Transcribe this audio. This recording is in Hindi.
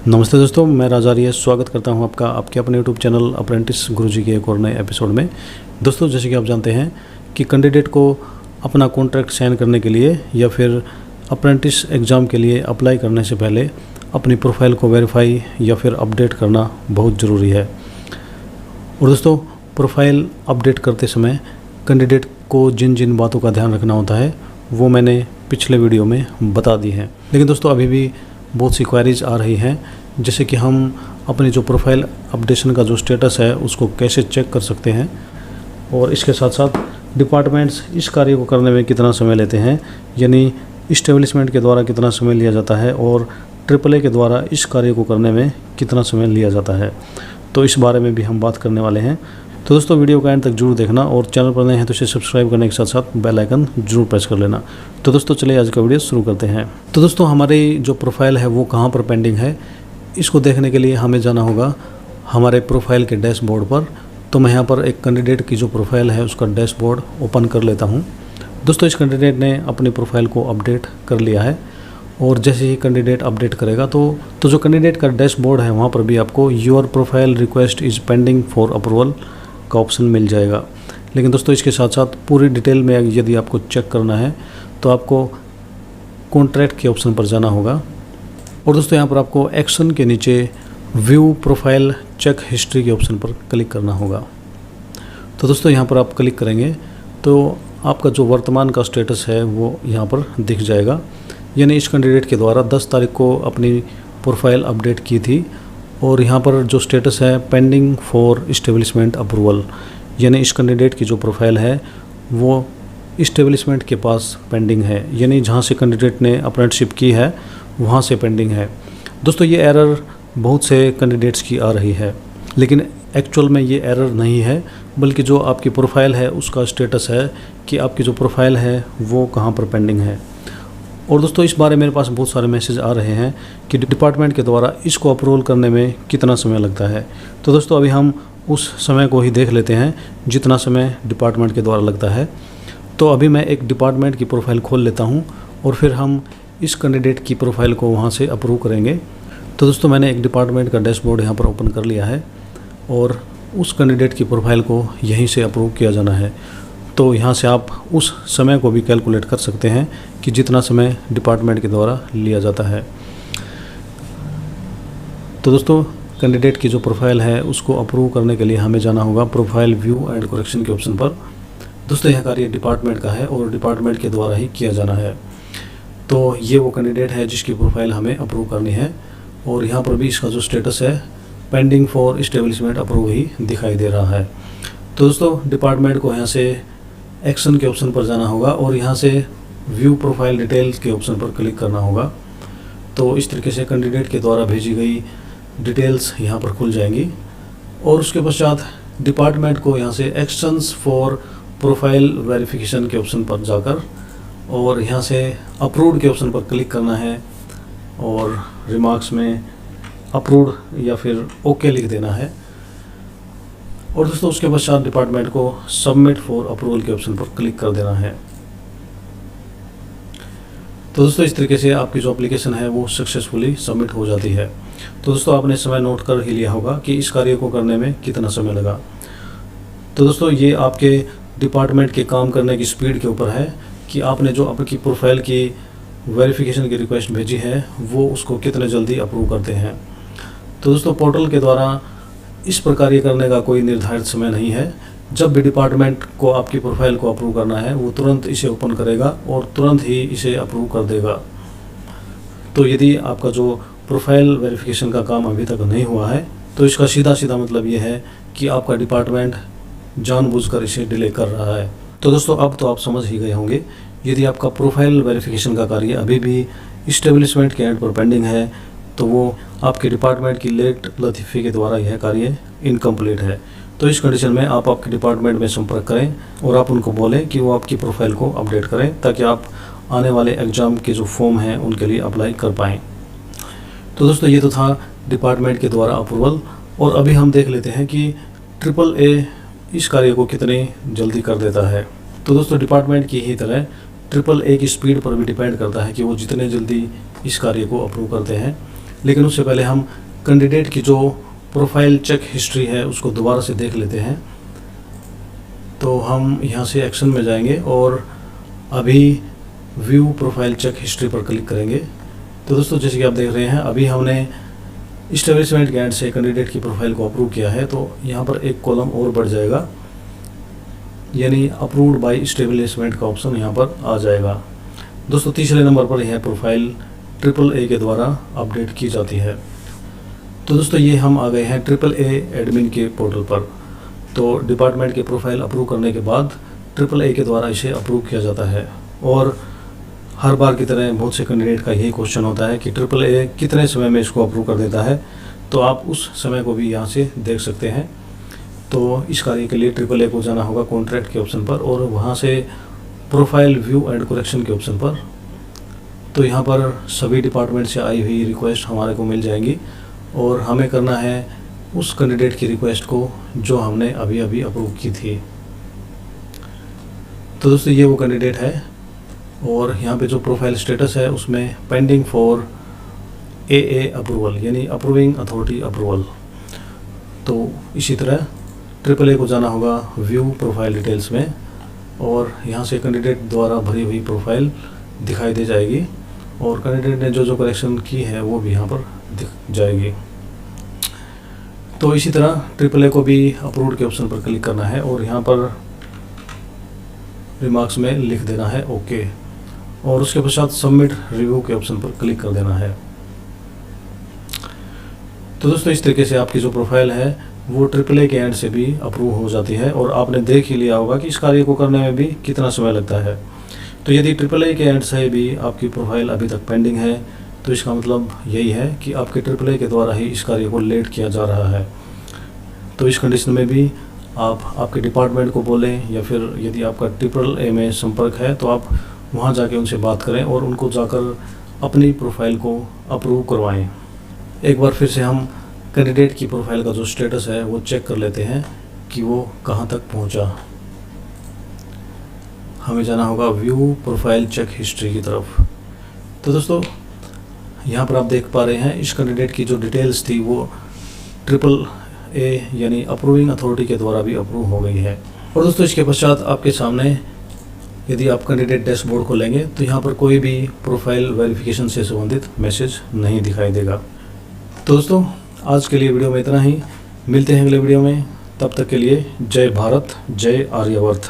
नमस्ते दोस्तों, मैं राजा आर्य स्वागत करता हूं आपका आपके अपने यूट्यूब चैनल अप्रेंटिस गुरुजी के एक और नए एपिसोड में। दोस्तों, जैसे कि आप जानते हैं कि कैंडिडेट को अपना कॉन्ट्रैक्ट साइन करने के लिए या फिर अप्रेंटिस एग्ज़ाम के लिए अप्लाई करने से पहले अपनी प्रोफाइल को वेरीफाई या फिर अपडेट करना बहुत ज़रूरी है। और दोस्तों, प्रोफाइल अपडेट करते समय कैंडिडेट को जिन जिन बातों का ध्यान रखना होता है वो मैंने पिछले वीडियो में बता दी है। लेकिन दोस्तों, अभी भी बहुत सी क्वेरीज आ रही हैं, जैसे कि हम अपनी जो प्रोफाइल अपडेशन का जो स्टेटस है उसको कैसे चेक कर सकते हैं, और इसके साथ साथ डिपार्टमेंट्स इस कार्य को करने में कितना समय लेते हैं, यानी इस्टेब्लिशमेंट के द्वारा कितना समय लिया जाता है और AAA के द्वारा इस कार्य को करने में कितना समय लिया जाता है। तो इस बारे में भी हम बात करने वाले हैं। तो दोस्तों, वीडियो का एंड तक जरूर देखना, और चैनल पर नए हैं तो इसे सब्सक्राइब करने के साथ साथ बेल आइकन जरूर प्रेस कर लेना। तो दोस्तों, चलिए आज का वीडियो शुरू करते हैं। तो दोस्तों, हमारी जो प्रोफाइल है वो कहाँ पर पेंडिंग है, इसको देखने के लिए हमें जाना होगा हमारे प्रोफाइल के डैशबोर्ड पर। तो मैं यहाँ पर एक कैंडिडेट की जो प्रोफाइल है उसका डैशबोर्ड ओपन कर लेता हूँ। दोस्तों, इस कैंडिडेट ने अपनी प्रोफाइल को अपडेट कर लिया है, और जैसे ही कैंडिडेट अपडेट करेगा तो जो कैंडिडेट का डैशबोर्ड है वहाँ पर भी आपको your profile request is pending for approval का ऑप्शन मिल जाएगा। लेकिन दोस्तों, इसके साथ साथ पूरी डिटेल में यदि आपको चेक करना है तो आपको कॉन्ट्रैक्ट के ऑप्शन पर जाना होगा। और दोस्तों, यहाँ पर आपको एक्शन के नीचे व्यू प्रोफाइल चेक हिस्ट्री के ऑप्शन पर क्लिक करना होगा। तो दोस्तों, यहाँ पर आप क्लिक करेंगे तो आपका जो वर्तमान का स्टेटस है वो यहाँ पर दिख जाएगा। यानी इस कैंडिडेट के द्वारा 10 तारीख को अपनी प्रोफाइल अपडेट की थी, और यहाँ पर जो स्टेटस है पेंडिंग फॉर इस्टेब्लिशमेंट अप्रूवल, यानी इस कैंडिडेट की जो प्रोफाइल है वो इस्टेब्लिशमेंट के पास पेंडिंग है, यानी जहाँ से कैंडिडेट ने अप्रेंटिसशिप की है वहाँ से पेंडिंग है। दोस्तों, ये एरर बहुत से कैंडिडेट्स की आ रही है, लेकिन एक्चुअल में ये एरर नहीं है, बल्कि जो आपकी प्रोफाइल है उसका स्टेटस है कि आपकी जो प्रोफाइल है वो कहाँ पर पेंडिंग है। और दोस्तों, इस बारे में मेरे पास बहुत सारे मैसेज आ रहे हैं कि डिपार्टमेंट के द्वारा इसको अप्रूवल करने में कितना समय लगता है। तो दोस्तों, अभी हम उस समय को ही देख लेते हैं जितना समय डिपार्टमेंट के द्वारा लगता है। तो अभी मैं एक डिपार्टमेंट की प्रोफाइल खोल लेता हूं, और फिर हम इस कैंडिडेट की प्रोफाइल को वहां से अप्रूव करेंगे। तो दोस्तों, मैंने एक डिपार्टमेंट का डैशबोर्ड यहाँ पर ओपन कर लिया है, और उस कैंडिडेट की प्रोफाइल को यहीं से अप्रूव किया जाना है। तो यहाँ से आप उस समय को भी कैलकुलेट कर सकते हैं कि जितना समय डिपार्टमेंट के द्वारा लिया जाता है। तो दोस्तों, कैंडिडेट की जो प्रोफाइल है उसको अप्रूव करने के लिए हमें जाना होगा प्रोफाइल व्यू एंड करेक्शन के ऑप्शन पर। दोस्तों, यह कार्य डिपार्टमेंट का है और डिपार्टमेंट के द्वारा ही किया जाना है। तो ये वो कैंडिडेट है जिसकी प्रोफाइल हमें अप्रूव करनी है, और यहाँ पर भी इसका जो स्टेटस है पेंडिंग फॉर इस्टेब्लिशमेंट अप्रूव ही दिखाई दे रहा है। तो दोस्तों, डिपार्टमेंट को यहाँ से एक्शन के ऑप्शन पर जाना होगा, और यहाँ से व्यू प्रोफाइल डिटेल्स के ऑप्शन पर क्लिक करना होगा। तो इस तरीके से कैंडिडेट के द्वारा भेजी गई डिटेल्स यहाँ पर खुल जाएंगी, और उसके पश्चात डिपार्टमेंट को यहाँ से एक्शंस फॉर प्रोफाइल वेरिफिकेशन के ऑप्शन पर जाकर और यहाँ से अप्रूव्ड के ऑप्शन पर क्लिक करना है, और रिमार्क्स में अप्रूव्ड या फिर ओके लिख देना है। और दोस्तों, उसके पश्चात डिपार्टमेंट को सबमिट फॉर अप्रूवल के ऑप्शन पर क्लिक कर देना है। तो दोस्तों, इस तरीके से आपकी जो एप्लीकेशन है वो सक्सेसफुली सबमिट हो जाती है। तो दोस्तों, आपने समय नोट कर ही लिया होगा कि इस कार्य को करने में कितना समय लगा। तो दोस्तों, ये आपके डिपार्टमेंट के काम करने की स्पीड के ऊपर है कि आपने जो आपकी प्रोफाइल की वेरिफिकेशन की रिक्वेस्ट भेजी है वो उसको कितने जल्दी अप्रूव करते हैं। तो दोस्तों, पोर्टल के द्वारा इस प्रकार ये करने का कोई निर्धारित समय नहीं है। जब भी डिपार्टमेंट को आपकी प्रोफाइल को अप्रूव करना है वो तुरंत इसे ओपन करेगा और तुरंत ही इसे अप्रूव कर देगा। तो यदि आपका जो प्रोफाइल वेरिफिकेशन का काम अभी तक नहीं हुआ है तो इसका सीधा सीधा मतलब ये है कि आपका डिपार्टमेंट जानबूझकर इसे डिले कर रहा है। तो दोस्तों, अब तो आप समझ ही गए होंगे, यदि आपका प्रोफाइल वेरिफिकेशन का कार्य अभी भी इस्टेब्लिशमेंट के एंड पर पेंडिंग है तो वो आपके डिपार्टमेंट की लेट लतीफ़ी के द्वारा यह कार्य इनकम्प्लीट है। तो इस कंडीशन में आप आपके डिपार्टमेंट में संपर्क करें और आप उनको बोलें कि वो आपकी प्रोफाइल को अपडेट करें, ताकि आप आने वाले एग्ज़ाम के जो फॉर्म हैं उनके लिए अप्लाई कर पाएँ। तो दोस्तों, ये तो था डिपार्टमेंट के द्वारा अप्रूवल, और अभी हम देख लेते हैं कि AAA इस कार्य को कितनी जल्दी कर देता है। तो दोस्तों, डिपार्टमेंट की ही तरह AAA की स्पीड पर भी डिपेंड करता है कि वो जितने जल्दी इस कार्य को अप्रूव करते हैं। लेकिन उससे पहले हम कैंडिडेट की जो प्रोफाइल चेक हिस्ट्री है उसको दोबारा से देख लेते हैं। तो हम यहाँ से एक्शन में जाएंगे और अभी व्यू प्रोफाइल चेक हिस्ट्री पर क्लिक करेंगे। तो दोस्तों जैसे कि आप देख रहे हैं अभी हमने इस्टेब्लिशमेंट के एंड से कैंडिडेट की प्रोफाइल को अप्रूव किया है, तो यहाँ पर एक कॉलम और बढ़ जाएगा, यानी अप्रूव्ड बाय इस्टेब्लिशमेंट का ऑप्शन यहाँ पर आ जाएगा। दोस्तों तीसरे नंबर पर यह प्रोफाइल AAA के द्वारा अपडेट की जाती है। तो दोस्तों ये हम आ गए हैं AAA एडमिन के पोर्टल पर। तो डिपार्टमेंट के प्रोफाइल अप्रूव करने के बाद AAA के द्वारा इसे अप्रूव किया जाता है। और हर बार की तरह बहुत से कैंडिडेट का यही क्वेश्चन होता है कि AAA कितने समय में इसको अप्रूव कर देता है, तो आप उस समय को भी यहाँ से देख सकते हैं। तो इस कार्य के लिए AAA को जाना होगा कॉन्ट्रैक्ट के ऑप्शन पर और वहाँ से प्रोफाइल व्यू एंड करेक्शन के ऑप्शन पर। तो यहाँ पर सभी डिपार्टमेंट से आई हुई रिक्वेस्ट हमारे को मिल जाएंगी और हमें करना है उस कैंडिडेट की रिक्वेस्ट को जो हमने अभी अभी अप्रूव की थी। तो दोस्तों ये वो कैंडिडेट है और यहाँ पे जो प्रोफाइल स्टेटस है उसमें पेंडिंग फॉर AA अप्रूवल, यानी अप्रूविंग अथॉरिटी अप्रूवल। तो इसी तरह AAA को जाना होगा व्यू प्रोफाइल डिटेल्स में और यहाँ से कैंडिडेट द्वारा भरी हुई प्रोफाइल दिखाई दे जाएगी और कैंडिडेट ने जो जो करेक्शन की है वो भी यहाँ पर दिख जाएगी। तो इसी तरह AAA को भी अप्रूव्ड के ऑप्शन पर क्लिक करना है और यहाँ पर रिमार्क्स में लिख देना है ओके और उसके पश्चात सबमिट रिव्यू के ऑप्शन पर क्लिक कर देना है। तो दोस्तों इस तरीके से आपकी जो प्रोफाइल है वो AAA के एंड से भी अप्रूव हो जाती है और आपने देख ही लिया होगा कि इस कार्य को करने में भी कितना समय लगता है। तो यदि AAA के एंड से भी आपकी प्रोफाइल अभी तक पेंडिंग है तो इसका मतलब यही है कि आपके AAA के द्वारा ही इस कार्य को लेट किया जा रहा है। तो इस कंडीशन में भी आप आपके डिपार्टमेंट को बोलें या फिर यदि आपका AAA में संपर्क है तो आप वहां जाके उनसे बात करें और उनको जाकर अपनी प्रोफाइल को अप्रूव करवाएं। एक बार फिर से हम कैंडिडेट की प्रोफाइल का जो स्टेटस है वो चेक कर लेते हैं कि वो कहां तक पहुंचा। हमें जाना होगा व्यू प्रोफाइल चेक हिस्ट्री की तरफ। तो दोस्तों यहाँ पर आप देख पा रहे हैं इस कैंडिडेट की जो डिटेल्स थी वो AAA यानी अप्रूविंग अथॉरिटी के द्वारा भी अप्रूव हो गई है। और दोस्तों इसके पश्चात आपके सामने यदि आप कैंडिडेट डैशबोर्ड को लेंगे तो यहाँ पर कोई भी प्रोफाइल वेरिफिकेशन से संबंधित मैसेज नहीं दिखाई देगा। तो दोस्तों आज के लिए वीडियो में इतना ही, मिलते हैं अगले वीडियो में, तब तक के लिए जय भारत, जय आर्यवर्त।